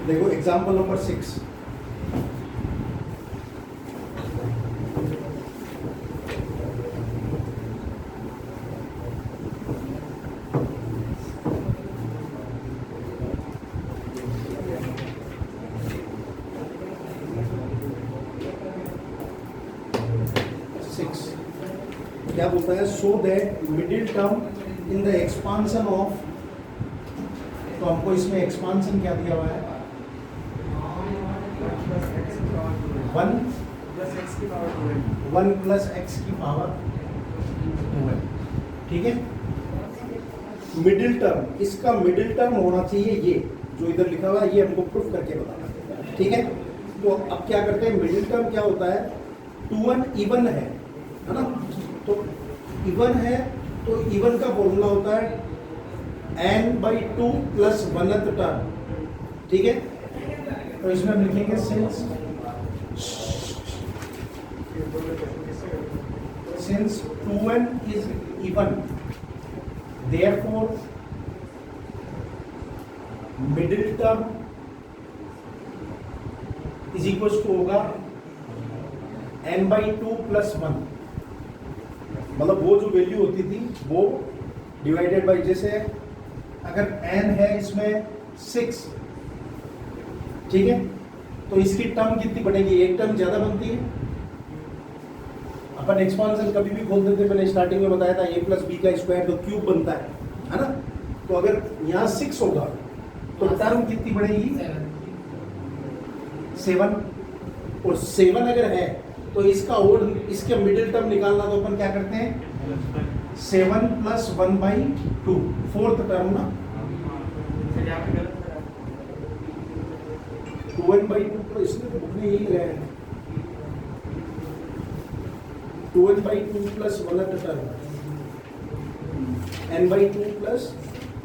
देखो example number 6। क्या बोलता है? So that middle term in the expansion of, तो हमको इसमें एक्सपांशन क्या दिया हुआ है? 1 + x की पावर 2n। ठीक है, मिडिल टर्म, इसका मिडिल टर्म होना चाहिए ये जो इधर लिखा हुआ है, ये हमको प्रूफ करके बताना। ठीक है, तो अब क्या करते हैं? मिडिल टर्म क्या होता है? 2n इवन है ना, तो इवन है तो इवन का फॉर्मूला होता है n/2 + 1th टर्म। ठीक है, तो इसमें हम लिखेंगे since 2n is even, therefore middle term is equal to होगा n/2 + 1। मतलब वो जो वैल्यू होती थी वो डिवाइडेड बाई, जैसे अगर n है इसमें 6, ठीक है, तो इसकी टर्म कितनी बनेगी? एक टर्म ज्यादा बनती है। अपन एक्सपांशन कभी भी खोल देते, मैंने स्टार्टिंग में बताया था a + b का स्क्वायर तो क्यूब बनता है ना। तो अगर यहाँ 6 होगा तो टर्म कितनी बढ़ेगी? 7। और 7 अगर है तो इसका और इसके मिडिल टर्म निकालना, तो अपन क्या करते हैं? 7 + 1/2, 4th टर्म ना, 2n/2, तो इसमें तो बुक में यही लगाया है, 2n/2 + 1th term, n/2 +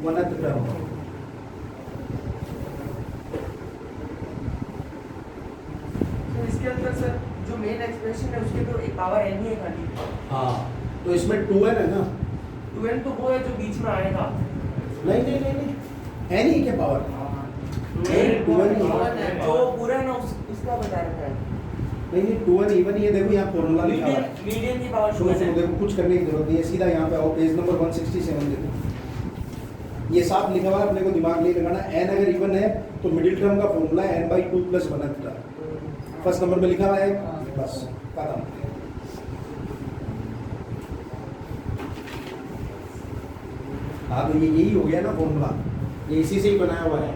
1th term. इसके अंदर सर जो मेन एक्सप्रेशन है उसके तो एक पावर n ही है खाली। हाँ, तो इसमें 2n है ना, 2n तो वो है जो बीच में आएगा। नहीं, n ही क्या पावर? 2n जो पूरा है ना उसका बता रखा है। नहीं, 2n इवन ही है। देखो यहाँ फॉर्मूला लिखा हुआ है, मीडियन की पावर सुनो 2n है। देखो, कुछ करने की जरूरत नहीं है, सीधा यहाँ पे आओ, पेज नंबर 167 देखो, ये साफ लिखा हुआ है, अपने को दिमाग नहीं लगाना। n अगर इवन है तो मिडिल टर्म का फॉर्मूला है n/2 + 1th term. First number में लिखा हुआ है, बस खत्म। हाँ, तो ये यही हो गया ना फॉर्मूला, ये इसी से ही बनाया हुआ है,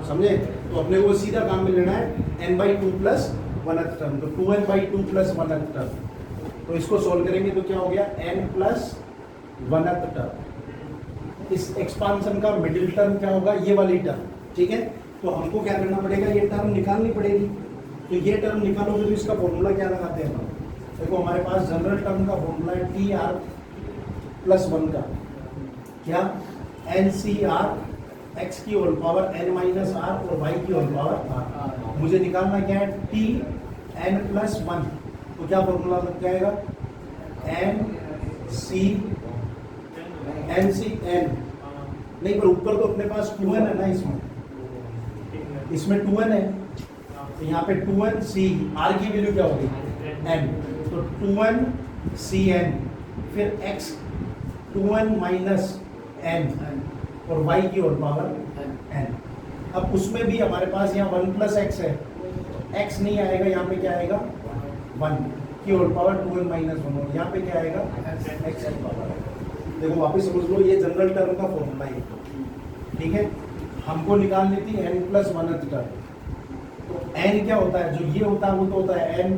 समझे? तो अपने को सीधा काम में लेना है n/2 + 1th टर्म, तो 2n/2 + 1th टर्म। तो इसको सोल्व करेंगे तो क्या हो गया? n + 1th term. इस एक्सपांशन का मिडिल टर्म क्या होगा? ये वाली टर्म। ठीक है, तो हमको क्या करना पड़ेगा? ये टर्म निकालनी पड़ेगी। तो ये टर्म निकालोगे तो इसका फॉर्मूला क्या लगाते हैं हम? देखो हमारे पास जनरल टर्म का फॉर्मूला है tr + 1 का, क्या? NCr, x की होल पावर n - r और y की होल पावर r। मुझे निकालना क्या है? tn + 1, तो क्या फॉर्मूला लग जाएगा? NCn, नहीं पर ऊपर तो अपने पास 2n है ना, इसमें 2n है, तो यहाँ पे 2n c, r की वैल्यू क्या होगी? n, तो 2n cn, फिर x 2n - n और y की ओर पावर n। अब उसमें भी हमारे पास यहाँ 1 + x है, x नहीं आएगा, यहाँ पे क्या आएगा? 1 की ओर पावर 2n - 1, और यहाँ पे क्या आएगा? x की पावर। देखो वापस समझ लो, ये जनरल टर्म का फॉर्मूला है, ठीक है। हमको निकालनी थी n + 1th टर्म। तो n क्या होता है? जो ये होता है वो तो होता है n,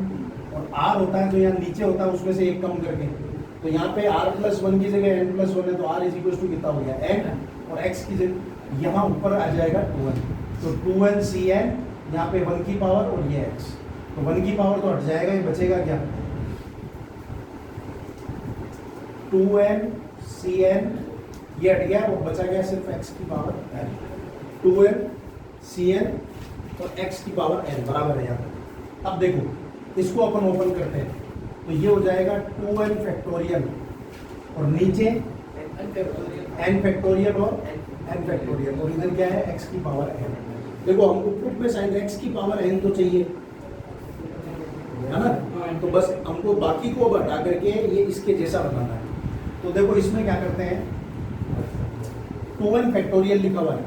और r होता है जो यहाँ नीचे होता है उसमें से एक कम करके। तो यहाँ पे r + 1 की जगह n + 1 है, तो r = कितना हो गया? n, और x की जगह यहाँ ऊपर आ जाएगा 2n, तो 2n cn, यहाँ पे 1 की पावर और ये x, तो 1 की पावर तो हट जाएगा, ये बचेगा क्या? 2n cn, ये हट गया, वो बचा गया सिर्फ x की पावर n। 2n cn और x की पावर n बराबर है यहाँ पर। अब देखो इसको अपन ओपन करते हैं, तो ये हो जाएगा 2n फैक्टोरियल और नीचे n फैक्टोरियल और n फैक्टोरियल, और इधर क्या है x की पावर n। देखो हमको प्रूफ में साइन x की पावर n तो चाहिए है ना, तो बस हमको बाकी को अब हटा करके ये इसके जैसा बनाना है। तो देखो इसमें क्या करते हैं, 2n फैक्टोरियल लिखा हुआ है,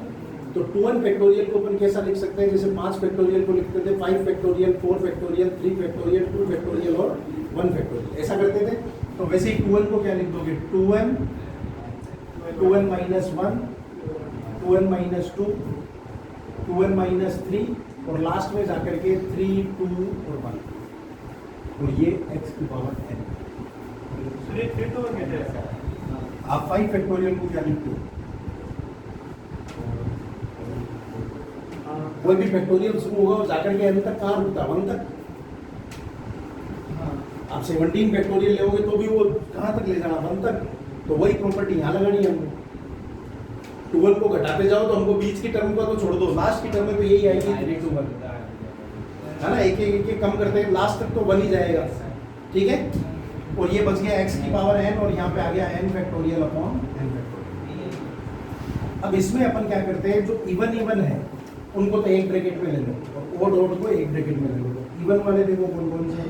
तो 2n फैक्टोरियल को अपन कैसा लिख सकते हैं, जैसे 5 फैक्टोरियल को लिखते थे 5 फैक्टोरियल, 4 फैक्टोरियल, 3 फैक्टोरियल, 2 फैक्टोरियल और 1 फैक्टोरियल, ऐसा करते थे। तो वैसे ही 2n को क्या लिख दोगे, 2n, 2n minus 1, 2n minus 2, 2n minus 3 और लास्ट में जाकर के 3, 2 और 1, और ये x की पावर n। आप 5 फैक्टोरियल को क्या लिखते हो, कोई भी फैक्टोरियल शुरू होगा और जाकर के n तक कहाँ रुकता है, 1 तक। आप 17 फैक्टोरियल लोगे तो भी वो कहाँ तक ले जाना, 1 तक। तो वही प्रॉपर्टी यहाँ लगानी है हमको। 12 को घटाते जाओ तो हमको बीच की टर्म को तो छोड़ दो, लास्ट की टर्म में तो यही आएगी 3 to 1, है ना, एक एक कम करते हैं, लास्ट तक तो 1 ही जाएगा, ठीक है। और ये बच गया x की पावर n और यहाँ पे आ गया n factorial upon n factorial. अब इसमें अपन क्या करते हैं, जो इवन इवन है उनको तो एक ब्रैकेट में ले लो और ओ डॉट को एक ब्रैकेट में ले लो। इवन वाले देखो कौन कौन से,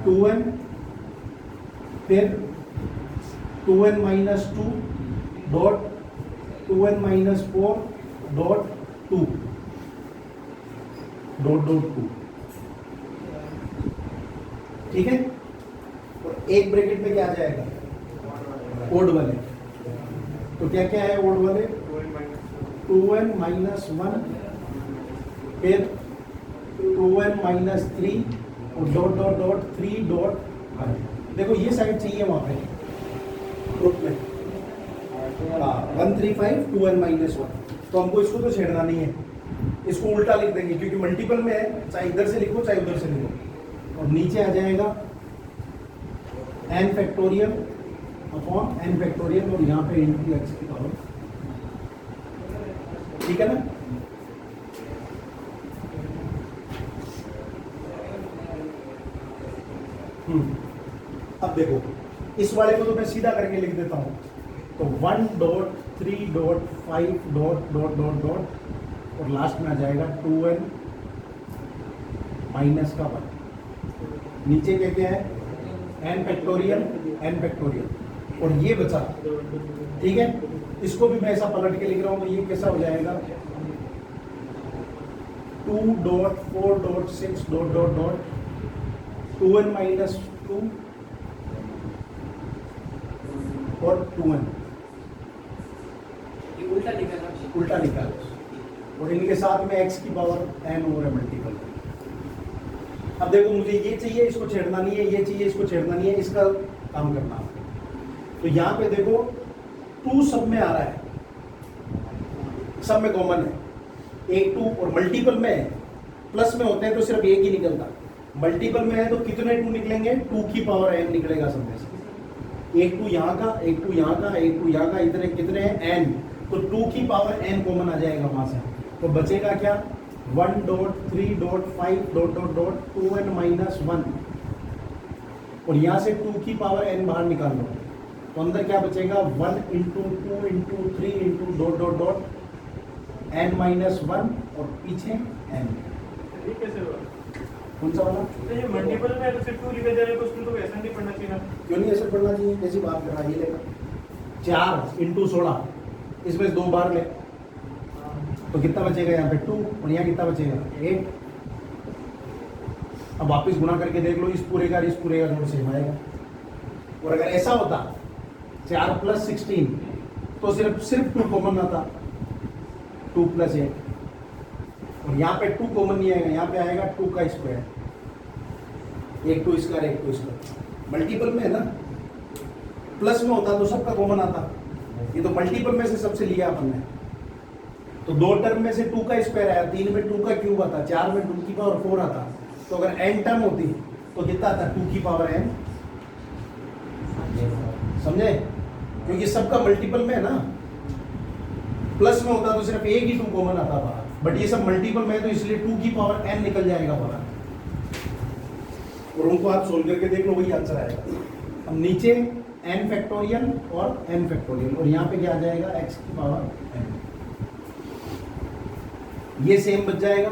2n, फिर 2n minus 2 dot 2n minus 4 dot 2 dot dot 2, ठीक है। और एक ब्रैकेट में क्या आ जाएगा, ओड वाले। तो क्या क्या है ओड वाले, 2n माइनस 1, फिर 2n माइनस 3 और डॉट डॉट डॉट 3 डॉट 1। देखो ये साइड चाहिए वहां पे ग्रुप में, 135 2n माइनस 1। तो हमको इसको तो छेड़ना नहीं है, इसको उल्टा लिख देंगे क्योंकि मल्टीपल में है, चाहे इधर से लिखो चाहे उधर से लिखो। और नीचे आ जाएगा n factorial upon n factorial और यहाँ पे इंटू x की पावर, ठीक है ना। अब देखो इस वाले को तो मैं सीधा करके लिख देता हूँ, तो 1 dot 3 dot 5 dot dot dot dot और लास्ट में आ जाएगा 2n माइनस का 1। नीचे क्या क्या है, n फैक्टोरियल और ये बचा, ठीक है। इसको भी मैं ऐसा पलट के लिख रहा हूँ, तो ये कैसा हो जाएगा 2 dot 4 dot 6 dot dot dot 2n minus 2 और 2n, उल्टा निकालो और इनके साथ में x की पावर n हो रहा है मल्टीपल। अब देखो मुझे ये चाहिए, इसको छेड़ना नहीं है, ये चाहिए, इसको छेड़ना नहीं है, इसका काम करना है। तो यहाँ पे देखो 2 सब में आ रहा है, सब में कॉमन है, 1 2 और मल्टीपल में है, प्लस में होते हैं तो सिर्फ एक ही निकलता, मल्टीपल में है तो कितने 2 निकलेंगे, 2 की पावर n निकलेगा सब में से। 1 2 यहाँ का, 1 2 यहाँ का, 1 2 यहाँ का, इतने कितने हैं n, तो 2 की पावर n कॉमन आ जाएगा वहां से। तो बचेगा क्या, 1 dot 3 dot 5 dot dot dot 2n minus 1 और यहाँ से 2 की पावर n बाहर निकाल लो, तो अंदर क्या बचेगा 1 into 2 into 3 into dot dot dot n minus 1 और पीछे n। कौन सा वाला, ये मल्टीपल में है तो सिर्फ 2 लिखा जा रहा है, तो उसमें तो ऐसा नहीं पढ़ना चाहिए ना। क्यों नहीं ऐसा पढ़ना चाहिए, कैसी बात कर रहा है, ये लेगा 4 इंटू 16, इसमें 2 बार ले तो कितना बचेगा यहाँ पे 2 और यहाँ कितना बचेगा 8। अब वापस गुना करके देख लो, इस पूरे का जोड़ सेम आएगा। और अगर ऐसा होता 4 प्लस 16 तो सिर्फ 2 कॉमन आता, 2 प्लस 8 और यहाँ पे 2 कॉमन नहीं आएगा, यहाँ पे आएगा 2 का स्क्वायर, 1 2 स्क्वायर 1 2 स्क्वायर। मल्टीपल में है ना, प्लस में होता तो सबका कॉमन आता, ये तो मल्टीपल में से सबसे लिया अपन ने। तो 2 टर्म में से 2 का स्क्वायर आया, 3 में 2 का क्यूब आता, 4 में 2 की पावर 4 आता। तो अगर n टर्म होती तो कितना आता, 2 की पावर n, समझे, क्योंकि सबका मल्टीपल में है ना। प्लस में होता तो सिर्फ एक ही 2 कॉमन आता बाहर, बट ये सब मल्टीपल में है तो इसलिए 2 की पावर n निकल जाएगा बाहर। और उनको आप सोल्व करके देख लो, वही आंसर आएगा। अब नीचे n फैक्टोरियल और n फैक्टोरियल, और यहाँ पे क्या आ जाएगा x की पावर n। ये सेम बच जाएगा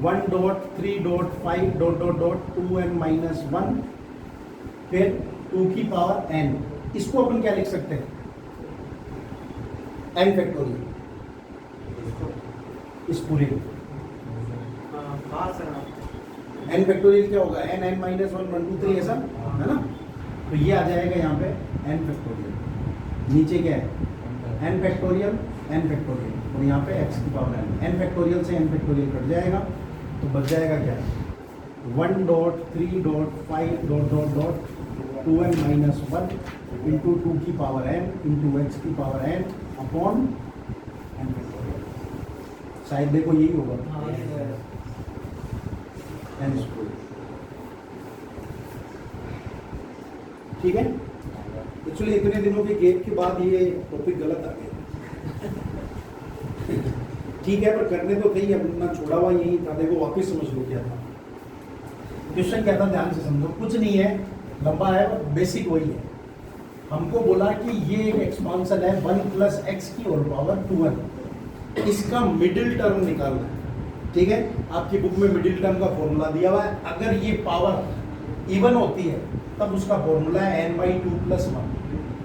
1 dot 3 dot 5 dot dot dot 2n minus 1, फिर 2 की पावर n। इसको अपन क्या लिख सकते हैं, n फैक्टोरियल, इस पूरे को हाँ सर। n फैक्टोरियल क्या होगा, n n माइनस 1 1 2 3 ऐसा है ना। तो ये आ जाएगा यहाँ पे n फैक्टोरियल, नीचे क्या है n फैक्टोरियल और यहाँ पे x की पावर n। n फैक्टोरियल से n फैक्टोरियल कट जाएगा तो बच जाएगा क्या, 1 dot 3 dot 5 dot dot dot 2n minus 1 into 2 की पावर n इंटू x की power n upon n factorial. शायद देखो यही होगा n स्क्वायर। ठीक है, एक्चुअली इतने दिनों के गैप के बाद ये टॉपिक गलत आ गया। ठीक है, पर करने तो थे ही, अपना छोड़ा हुआ यही था। देखो वापस समझ लो क्या था क्वेश्चन, क्या था ध्यान से समझो। कुछ नहीं है, लंबा है और बेसिक वही है। हमको बोला कि ये एक एक्सपांशन है 1 प्लस एक्स की होल पावर 2n, इसका मिडिल टर्म निकालना है। ठीक है, आपकी बुक में मिडिल टर्म का फॉर्मूला दिया हुआ है। अगर ये पावर इवन होती है तब उसका फॉर्मूला है n/2 + 1,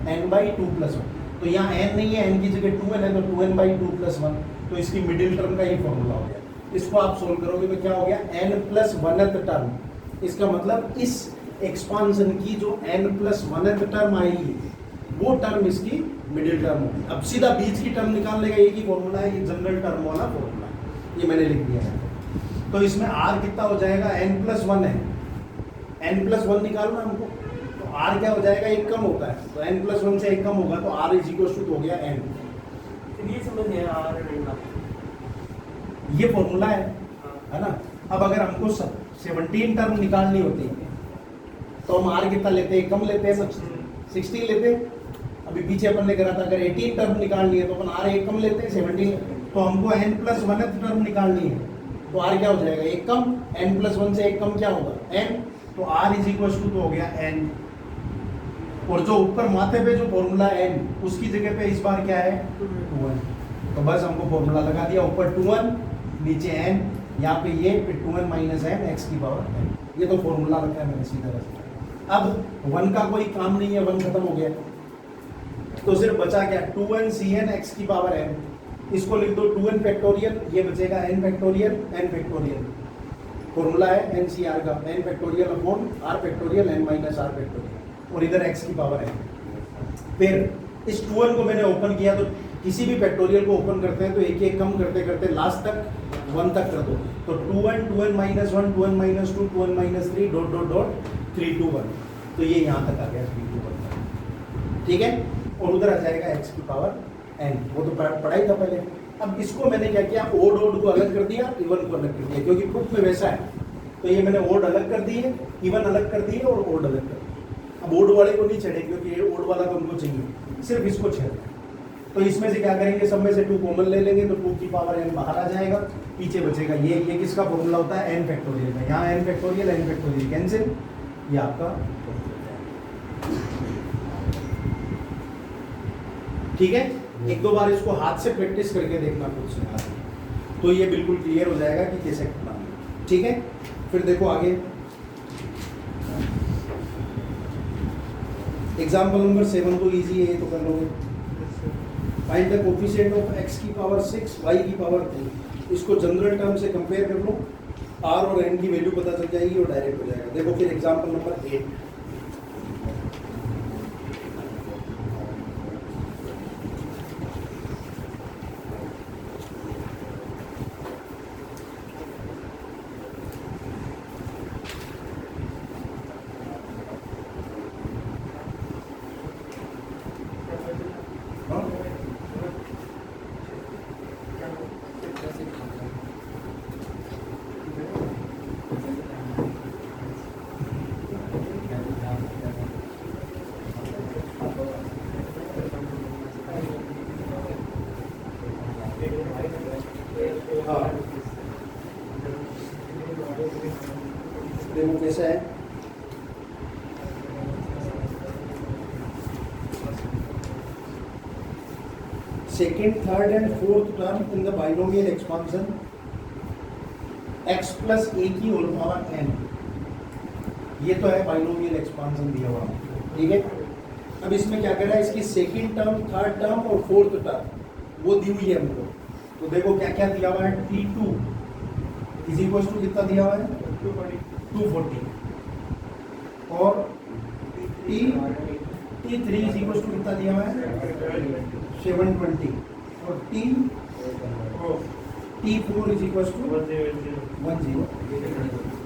n/2 + 1। तो यहाँ n नहीं है, n की जगह 2n है, तो 2n/2 + 1, तो इसकी मिडिल टर्म का ही फॉर्मूला हो गया। इसको आप सोल्व करोगे तो क्या हो गया, n + 1th टर्म। इसका मतलब इस एक्सपांशन की जो n + 1th टर्म आएगी वो टर्म इसकी मिडिल टर्म होगी। अब सीधा बीच की टर्म निकालने का एक ही फॉर्मूला है, ये जनरल टर्म वाला फॉर्मूला है, ये मैंने लिख दिया है। तो इसमें r कितना हो जाएगा, n + 1 है, n + 1 निकालना हमको, तो r क्या हो जाएगा, एक कम होता है, तो n + 1 से एक कम होगा तो r = हो गया n। ये समझ नहीं आ रहा, ये फॉर्मूला है ना। अब अगर हमको 17 टर्म निकालनी होती है तो हम r कितना लेते हैं, कम लेते हैं, 16 लेते हैं। अभी पीछे अपन ने करा था, अगर 18 टर्म निकालनी है तो अपन r एक कम लेते हैं 17। तो हमको n + 1th टर्म निकालनी है तो r क्या हो जाएगा, एक कम, n + 1 से एक कम क्या होगा, n, तो r = तो हो गया n। और जो ऊपर माथे पे जो फॉर्मूला n, उसकी जगह पे इस बार क्या है 2n। तो बस हमको फॉर्मूला लगा दिया, ऊपर 2n नीचे n, यहाँ पे ये, फिर 2n माइनस n x की पावर n। ये तो फॉर्मूला रखा है मैंने सीधा रखा। अब 1 का कोई काम नहीं है, 1 खत्म हो गया, तो सिर्फ बचा क्या, 2n cn x की पावर n। इसको लिख दो 2n फैक्टोरियल, ये बचेगा n factorial n factorial. Formula है NCR का, n factorial upon r factorial n minus r factorial, और इधर x की पावर n। फिर इस 2n को मैंने ओपन किया, तो किसी भी फैक्टोरियल को ओपन करते हैं तो एक एक कम करते करते लास्ट तक 1 तक कर दो। तो 2n 2n minus 1 2n minus 2 2n minus 3 dot dot dot 3 2 1, तो ये यहाँ तक आ गया 3 2 1। ठीक है, और उधर आ जाएगा x की पावर n, वो तो पढ़ाई था पहले। अब इसको मैंने क्या किया, ओड ओड को अलग कर दिया, इवन को अलग कर दिया, क्योंकि प्रूफ में वैसा है। तो ये मैंने ओड अलग कर दिए, इवन अलग कर दिए और ओड अलग कर दिए। अब ओड वाले को नहीं छेड़े क्योंकि ये ओड वाला तो हमको चाहिए, सिर्फ इसको छेड़। तो इसमें से क्या करेंगे, सब में से 2 कॉमन ले लेंगे, तो 2 की पावर n बाहर आ जाएगा, पीछे बचेगा ये किसका फॉर्मूला होता है, n फैक्टोरियल का। यहाँ n फैक्टोरियल कैंसिल, ये आपका। ठीक है, एक दो बार इसको हाथ से प्रैक्टिस करके देखना खुद से, तो ये बिल्कुल क्लियर हो जाएगा कि कैसे करना है। ठीक है, फिर देखो आगे एग्जाम्पल नंबर 7 तो इजी है, ये तो कर लोगे। Find the coefficient of x की पावर 6 y की पावर 3। इसको जनरल टर्म से कंपेयर कर लो, r और n की वैल्यू पता चल जाएगी और डायरेक्ट हो जाएगा। देखो फिर एग्जाम्पल नंबर 8। देखो कैसा है, second, third and fourth term in the binomial expansion x plus a की होल पावर n, ये तो है बाइनोमियल एक्सपांशन दिया हुआ, ठीक है। अब इसमें क्या कर रहा है, इसकी सेकंड टर्म, थर्ड टर्म और फोर्थ टर्म वो दी हुई है हमको। तो देखो क्या क्या दिया हुआ है, t2 इज इक्वल टू कितना दिया हुआ है 240 और t3 इज इक्वल टू कितना दिया हुआ है 720 और t4 इज इक्वल टू 10।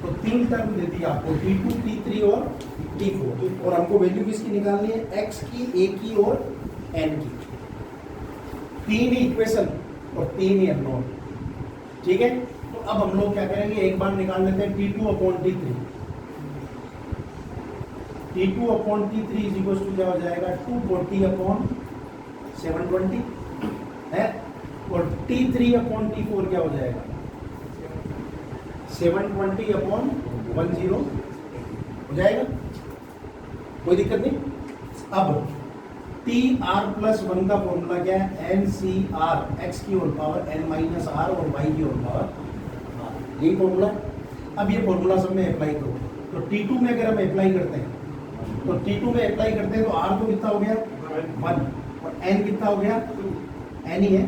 तो तीन टर्म दे दी आपको t2, t3 और t4 और हमको वैल्यू किसकी निकालनी है, x की, a की और n की। तीन ही इक्वेशन और तीन ही अननोन, ठीक है। तो अब हम लोग क्या करेंगे, एक बार निकाल लेते हैं t2 upon t3। t2 upon t3 is equal to क्या हो जाएगा 240 अपॉन 720 है और t3 अपॉन t4 क्या हो जाएगा 720 अपॉन 10 हो जाएगा, कोई दिक्कत नहीं। अब टी आर प्लस 1 का फॉर्मूला क्या है, एन सी आर, एक्स की whole power n minus r और वाई की होल पावर आर, यही फॉर्मूला। अब ये फॉर्मूला सब में अप्लाई करो। तो T2 में अगर हम अप्लाई करते हैं तो T2 में अप्लाई करते हैं तो R तो कितना हो गया 1 और N कितना हो गया, N ही है,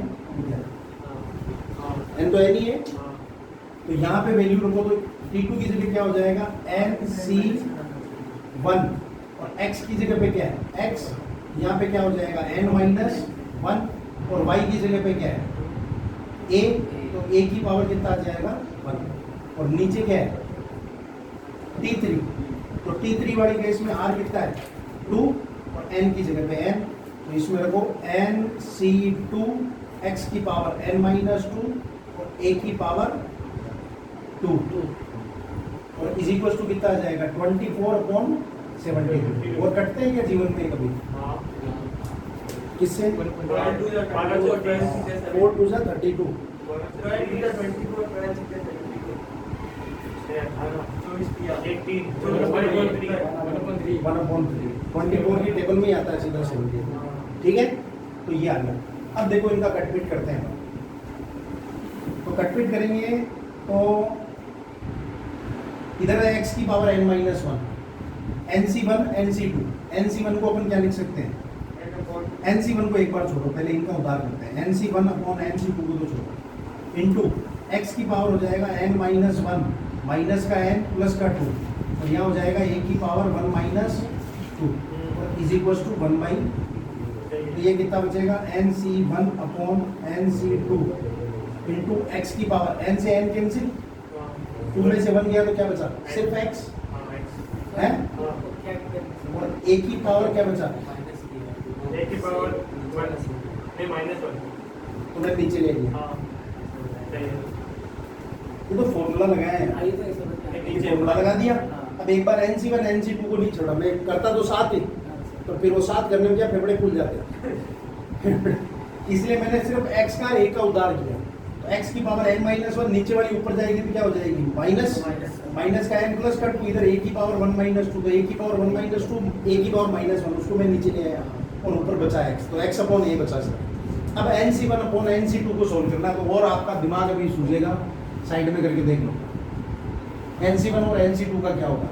N तो N ही है। तो यहाँ पे वैल्यू रखो तो T2 की जगह क्या हो जाएगा NC1 और X की जगह पे क्या है X, यहाँ पे क्या हो जाएगा N माइनस 1 और Y की जगह पे क्या है A, तो A की पावर कितना आ जाएगा 1 और नीचे क्या है T3, तो T3 वाली केस में R कितना है 2 और N की जगह पे N, तो इसमें रखो NC2 X की पावर N माइनस 2 और A की पावर 2 और इज इक्वल टू कितना आ जाएगा 24 अपॉन 70। और कटते हैं क्या जीवन में कभी, किससे 4 2 जा 32 1/3 की टेबल में ही आता है सीधा 70, ठीक है। तो ये आ गया। अब देखो इनका कटपिट करते हैं। तो कटपिट करेंगे तो इधर है x की power n minus 1, NC1 NC2, NC1 को अपन क्या लिख सकते हैं, NC1 को एक बार छोड़ो, पहले इनका उधार करते हैं। NC1 अपॉन NC2 को तो छोड़ो इनटू x की पावर हो जाएगा n माइनस 1 माइनस का n प्लस का 2 और यहाँ हो जाएगा a की पावर 1 माइनस 2 और इज इक्वल टू 1 बाई, तो ये कितना बचेगा NC1 upon NC2 into x की पावर n से n कैंसिल, 2 में से 1 गया तो क्या बचा सिर्फ x है और a की पावर क्या बचा a की पावर 1 नहीं माइनस 1 तो मैं नीचे ले लिया। ये तो फॉर्मूला लगाया है, फॉर्मूला लगा दिया। अब एक बार NC1 NC2 को नहीं छोड़ा, मैं करता तो 7 ही, तो फिर वो 7 करने में क्या फेफड़े फूल जाते इसलिए मैंने सिर्फ x का a का उधार किया। तो x की पावर n माइनस 1 नीचे वाली ऊपर जाएगी तो क्या हो जाएगी माइनस माइनस का n प्लस का 2, इधर a की पावर 1 माइनस 2, तो a की पावर 1 माइनस 2 a की पावर माइनस 1, उसको मैं नीचे ले आया और ऊपर बचा x, तो x अपॉन a बचा सर। अब NC1 अपॉन NC2 को सोल्व करना है तो और आपका दिमाग अभी सूझेगा, साइड में करके देख लो। NC1 और NC2 का क्या होगा,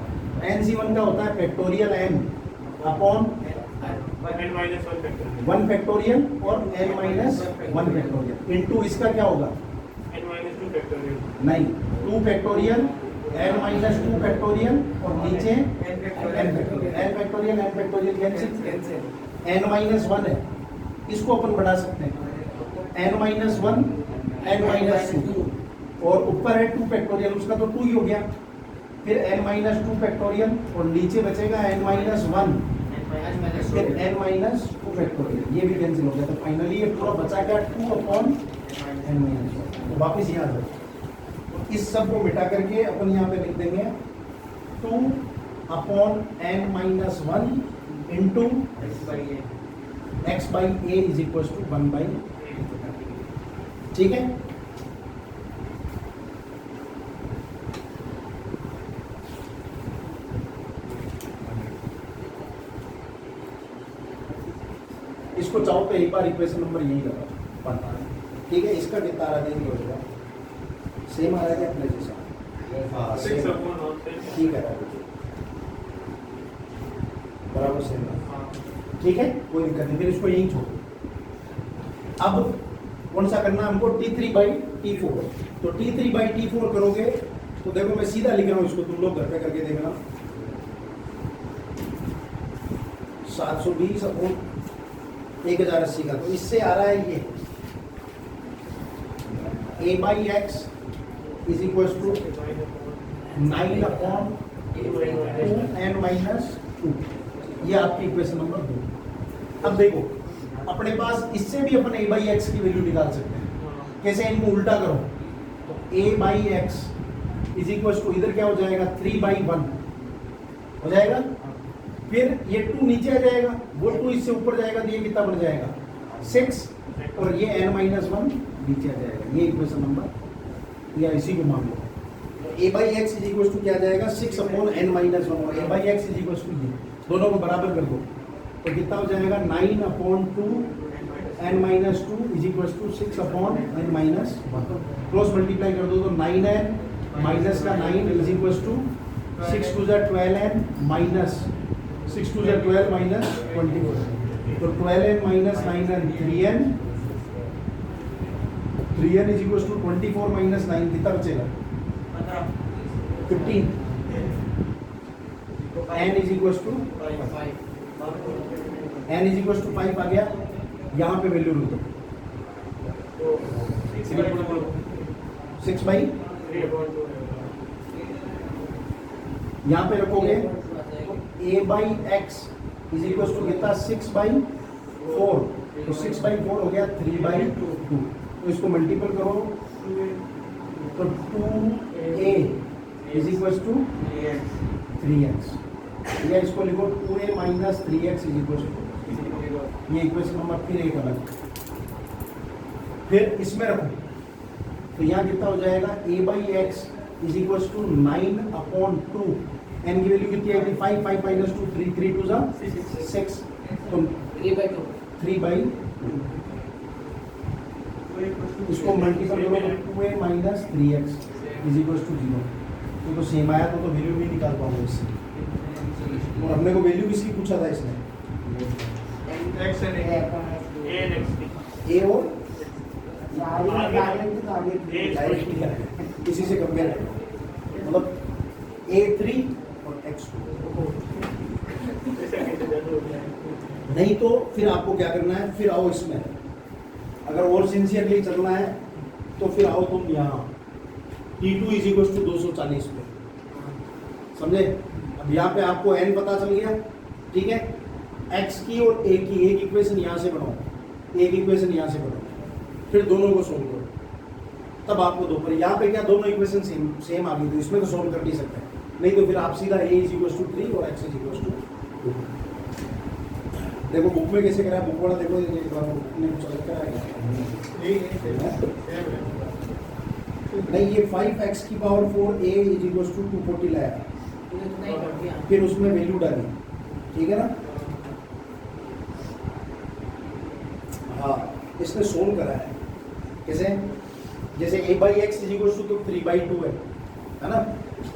NC1 का होता है फैक्टोरियल n अपॉन 1 फैक्टोरियल और n माइनस 1 फैक्टोरियल इनटू इसका क्या होगा n माइनस 2 फैक्टोरियल नहीं 2 फैक्टोरियल n माइनस 2 फैक्टोरियल और नीचे n factorial cancel, n minus 1 है, इसको अपन बढ़ा सकते हैं n माइनस 1 n माइनस 2 और ऊपर है 2 फैक्टोरियल, उसका तो 2 ही हो गया, फिर n माइनस 2 फैक्टोरियल और नीचे बचेगा n माइनस 1 फिर n माइनस 2 फैक्टोरियल, ये भी कैंसिल हो गया। तो फाइनली ये पूरा बचा क्या 2 अपॉन n माइनस 1। तो वापिस यहाँ आ जाओ, इस सब को मिटा करके अपन यहाँ पे लिख देंगे 2 upon n minus 1 into x by a is equal to 1 by, ठीक है। इसको चाहो तो एक बार इक्वेशन नंबर यही लगा, 1। ठीक है, इसका कितना आ रहा है देख लो जरा, सेम आ रहा है क्या अपने जैसा? हाँ सेम, ठीक है बराबर सेम है। ठीक है, कोई दिक्कत नहीं, फिर इसको यहीं छोड़ो। अब कौन सा करना है हमको? T3/T4। तो T3/T4 करोगे तो देखो मैं सीधा लिख रहा हूँ इसको, तुम लोग घर पे करके देखना। 720/1080 का, तो इससे आ रहा है ये A/x is equal to 9/2n-2। ये आपकी इक्वेशन नंबर 2। अब देखो अपने पास इससे भी अपन A/x की वैल्यू निकाल सकते हैं। कैसे? इनको उल्टा करो तो A/x इज इक्वल टू इधर क्या हो जाएगा? 3/1 हो जाएगा। फिर ये 2 नीचे आ जाएगा, वो 2 इससे ऊपर जाएगा तो ये कितना बन जाएगा? 6, और ये n-1 नीचे आ जाएगा। ये इक्वेशन नंबर, या इसी को मान लो। तो A/x इज इक्वल टू क्या जाएगा? 6/n-1, और A/x इज इक्वल टू ये दोनों को बराबर कर दो तो कितना हो जाएगा? 9/2n-2 is equal to 6/n-1। Cross multiply कर दो तो 9n माइनस का 9 is equal to 6 2 12n minus 6 2 12 minus 24। तो 12n minus 9n 3n is equal to 24 minus 9 कितना बचेगा? 15। n इज इक्वल टू 5 आ गया। यहाँ पे वैल्यू लिख दो 6/, यहाँ पे रखोगे A/x इज इक्वल टू कितना? 6/4। तो 6/4 हो गया 3/2। तो इसको मल्टीपल करो तो 2a is equal to 3x, या इसको लिखो 2a minus 3x is equal to, ये इक्वेशन नंबर फिर एक अलग। फिर इसमें रखो तो यहाँ कितना हो जाएगा? A/x is equal to 9/2। n की वैल्यू कितनी आएगी? 5 माइनस 2 3 3 2 6, तो 3/2। इसको मल्टीपल करो तो 2a minus 3x is equal to 0। तो सेम आया तो वैल्यू भी निकाल पाऊंगा इससे। और हमने को वैल्यू किसकी पूछा था इसमें? ए और इसी से कंपेयर है, मतलब A3 और X2। नहीं तो फिर आपको क्या करना है? फिर आओ इसमें, अगर और सिंसियरली चलना है तो फिर आओ तुम यहाँ T2 इज इक्वल टू 240 पे, समझे? अब यहाँ पे आपको n पता चल गया, ठीक है? x की और a की एक इक्वेशन यहाँ से बनाओ, एक इक्वेशन यहाँ से बनाओ, फिर दोनों को सोल्व करो, तब आपको दो। पर यहाँ पे क्या दोनों इक्वेशन सेम आ गई, तो इसमें तो सोल्व कर नहीं सकते। नहीं तो फिर आप सीधा a इज इक्वल टू 3 और x इज इक्वल टू 2। देखो बुक में कैसे करा है, बुक वाला देखो, एक बार बुक में कुछ अलग कराएगा नहीं। ये 5x की power 4 a is equal to 240 लाया, फिर उसमें वैल्यू डाली, ठीक है ना? हाँ, इसने सोल्व करा है कैसे? जैसे A/x इज इक्वल टू 3/2 है ना?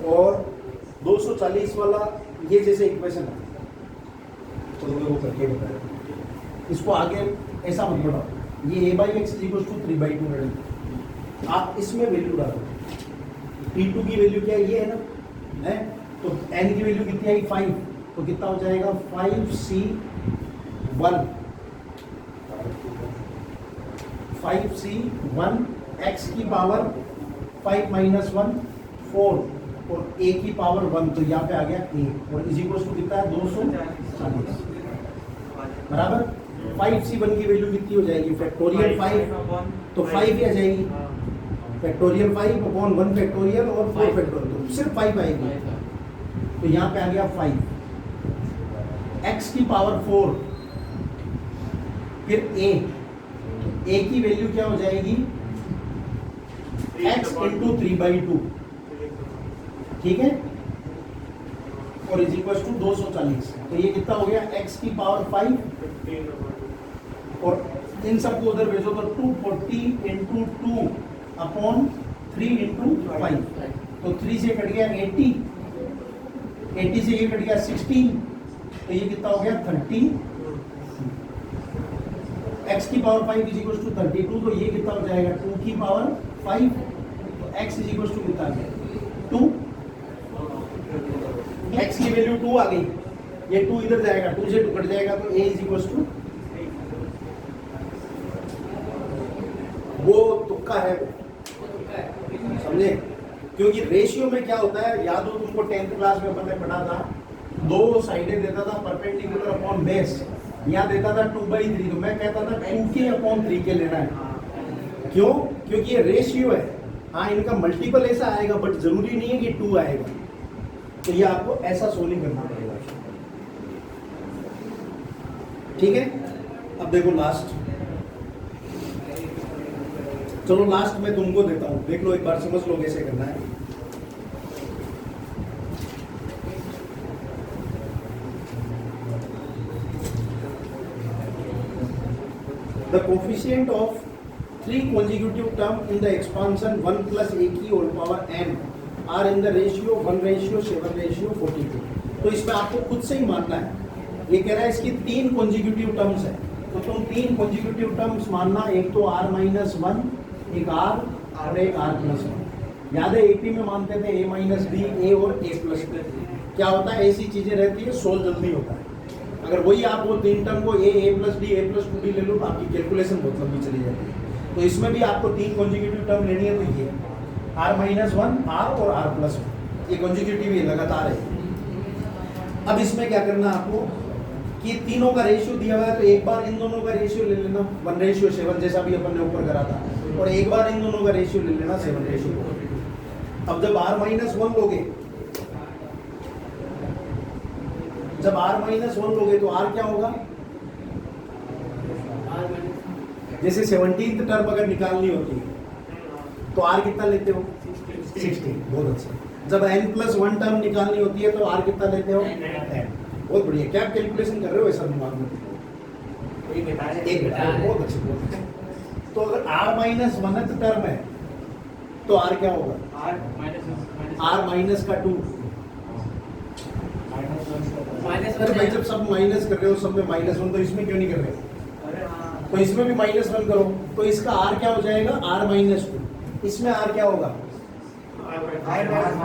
और 240 वाला ये जैसे इक्वेशन है, तो वो करके बताया। इसको आगे ऐसा मत बढ़ाओ, ये A/x इज इक्वल टू 3/2 है, आप इसमें वैल्यू डालो। T2 की वैल्यू क्या है? ये है ना, है? तो n की वैल्यू कितनी आई? 5, तो कितना हो जाएगा? 5c1 x की पावर 5 माइनस 1 4 और a की पावर 1, तो यहाँ पे आ गया a, और इज इक्वल टू कितना है? 240 बराबर। 5c1 की वैल्यू कितनी हो जाएगी? फैक्टोरियल 5, तो 5 ही आ जाएगी। फैक्टोरियल 5 अपॉन 1 फैक्टोरियल और 4 फैक्टोरियल, तो सिर्फ 5 आएगी। तो यहाँ पे आ गया 5 x की पावर 4, फिर a की वैल्यू क्या हो जाएगी? x इंटू 3/2, ठीक है? और इज इक्वल टू 240, तो ये कितना हो गया? x की पावर 5 और इन सबको उधर भेजो तो 240 इंटू 2 अपॉन 3 इंटू 5, तो 3 से कट गया 80, 80 से ये कट गया 16, तो ये कितना हो गया 30। x की पावर 5 इज इक्वल टू 32, तो ये कितना हो जाएगा 2 की पावर 5, तो x इज इक्वल टू कितना आ गया 2, x की वैल्यू 2 आ गई, ये 2 इधर जाएगा, 2 से 2 कट जाएगा, तो a इज इक्वल टू, वो तुक्का है, समझे? क्योंकि रेशियो में क्या होता है, याद हो तुमको 10th क्लास में अपन ने पढ़ा था, दो साइडें देता था परपेंडिकुलर अपॉन बेस, यहाँ देता था 2/3, तो मैं कहता था 2k अपॉन 3k लेना है। क्यों? क्योंकि ये रेशियो है, हाँ इनका मल्टीपल ऐसा आएगा बट जरूरी नहीं है कि 2 आएगा, तो ये आपको ऐसा सोल्विंग करना पड़ेगा। ठीक है, अब देखो लास्ट, चलो लास्ट में तुमको देता हूं, देख लो एक बार, समझ लो कैसे करना है। The coefficient of 3 consecutive term in the expansion 1 plus a की whole power n are in the ratio 1:7:42। तो इसमें आपको खुद से ही मानना है, ये कह रहा है इसकी 3 consecutive terms है, तो तुम 3 consecutive terms मानना, एक तो r-1, एक r और एक r+1। याद है एपी में मानते थे a-b, a और a+b। क्या होता है, ऐसी चीजें रहती है, सोल्व जल्दी होता है। अगर वही आप वो 3 टर्म को a+d a+2d ले लो तो आपकी कैलकुलेशन बहुत लंबी चली जाती है। तो इसमें भी आपको 3 कॉन्जिक्यूटिव टर्म लेनी है, तो ये r-1, r और r+1, ये कॉन्जिक्यूटिव ही लगातार है। अब इसमें क्या करना आपको कि तीनों का रेशियो दिया हुआ है, तो एक बार इन दोनों का रेशियो ले लेना 1:7 जैसा भी अपन ने ऊपर करा था, और एक बार इन दोनों का रेशियो ले लेना 7:4। अब जब r-1 लोगे, जब r-1 लोगे तो r क्या होगा, जैसे 17th टर्म अगर निकालनी होती है तो r कितना लेते हो 16, बहुत अच्छा। जब n+1 टर्म निकालनी होती है तो r कितना लेते हो 10, बहुत बढ़िया। क्या कैलकुलेशन कर रहे हो ऐसा दिमाग में, एक बता रहे, बहुत अच्छे, बहुत अच्छे। तो अगर r-1th टर्म है तो r क्या होगा, r- का 2। अरे भाई जब सब माइनस कर रहे हो, सब में -1, तो इसमें क्यों नहीं कर रहे? तो इसमें भी -1 करो, तो इसका r क्या हो जाएगा r-2, इसमें r क्या होगा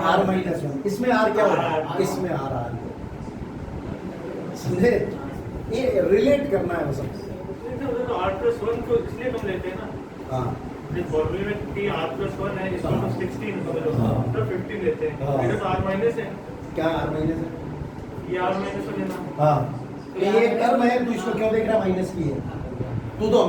r-1, इसमें r क्या होगा, इसमें r। समझे? ये रिलेट करना है सब। तो r+1 को इसलिए हम लेते हैं ना, हाँ जिस फॉर्मूले में कि r+1 है, इसको हम 16 तो 15 लेते हैं, हाँ। ये तो r- है, क्या r- है, ये r- लेना। हाँ, ये टर्म है, तू इसको क्यों देख रहा माइनस की है, तू तो